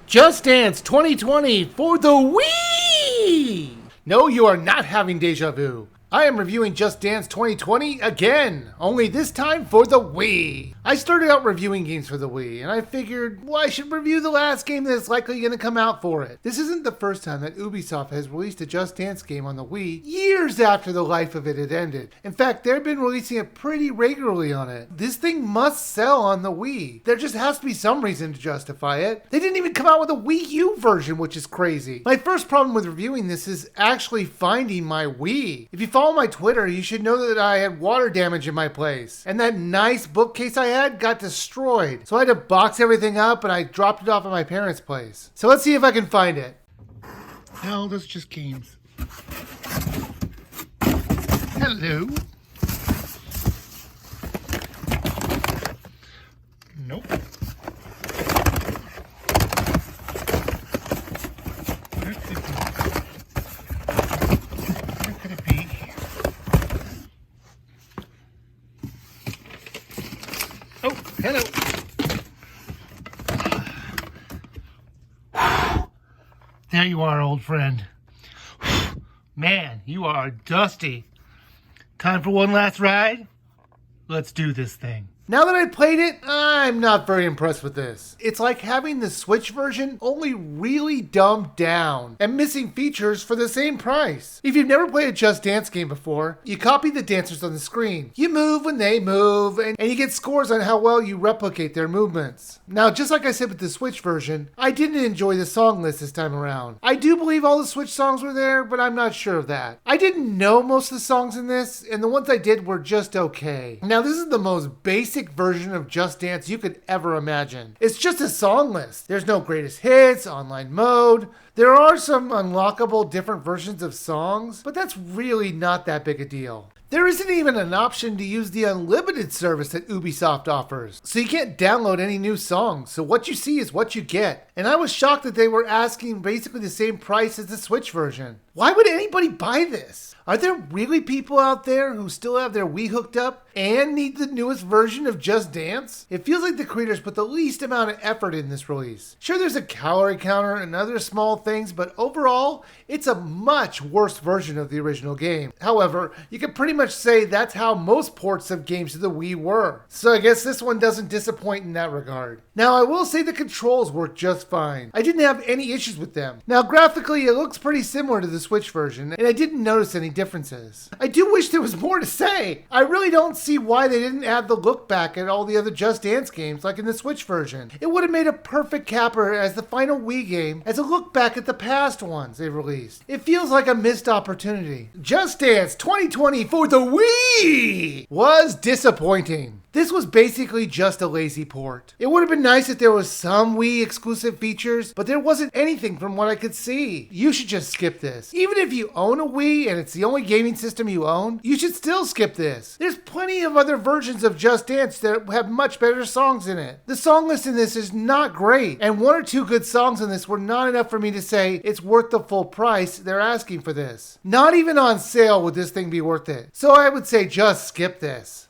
Just Dance 2020 for the Wii! No, you are not having deja vu. I am reviewing Just Dance 2020 again, only this time for the Wii. I started out reviewing games for the Wii, and I figured, well, I should review the last game that's likely going to come out for it. This isn't the first time that Ubisoft has released a Just Dance game on the Wii years after the life of it had ended. In fact, they've been releasing it pretty regularly on it. This thing must sell on the Wii. There just has to be some reason to justify it. They didn't even come out with a Wii U version, which is crazy. My first problem with reviewing this is actually finding my Wii. If you follow my Twitter, you should know that I had water damage in my place, and that nice bookcase I had got destroyed. So I had to box everything up, and I dropped it off at my parents' place. So let's see if I can find it. No, those are just games. Hello. Nope. Oh, hello. There you are, old friend. Man, you are dusty. Time for one last ride? Let's do this thing. Now that I played it, I'm not very impressed with this. It's like having the Switch version, only really dumbed down and missing features for the same price. If you've never played a Just Dance game before, you copy the dancers on the screen. You move when they move, and you get scores on how well you replicate their movements. Now, just like I said with the Switch version, I didn't enjoy the song list this time around. I do believe all the Switch songs were there, but I'm not sure of that. I didn't know most of the songs in this, and the ones I did were just okay. Now, this is the most basic version of Just Dance you could ever imagine. It's just a song list. There's no greatest hits, online mode. There are some unlockable different versions of songs, but that's really not that big a deal. There isn't even an option to use the unlimited service that Ubisoft offers, so you can't download any new songs, so what you see is what you get. And I was shocked that they were asking basically the same price as the Switch version. Why would anybody buy this? Are there really people out there who still have their Wii hooked up and need the newest version of Just Dance? It feels like the creators put the least amount of effort in this release. Sure, there's a calorie counter and other small things, but overall, it's a much worse version of the original game. However, you can pretty much say that's how most ports of games to the Wii were. So I guess this one doesn't disappoint in that regard. Now, I will say the controls work just fine. I didn't have any issues with them. Now, graphically, it looks pretty similar to the Switch version, and I didn't notice any differences. I do wish there was more to say. I really don't see why they didn't add the look back at all the other Just Dance games like in the Switch version. It would have made a perfect capper as the final Wii game as a look back at the past ones they released. It feels like a missed opportunity. Just Dance 2020 for the Wii was disappointing. This was basically just a lazy port. It would have been nice if there was some Wii exclusive features, but there wasn't anything from what I could see. You should just skip this. Even if you own a Wii and it's the only gaming system you own, you should still skip this. There's plenty of other versions of Just Dance that have much better songs in it. The song list in this is not great, and one or two good songs in this were not enough for me to say it's worth the full price they're asking for this. Not even on sale would this thing be worth it. So I would say just skip this.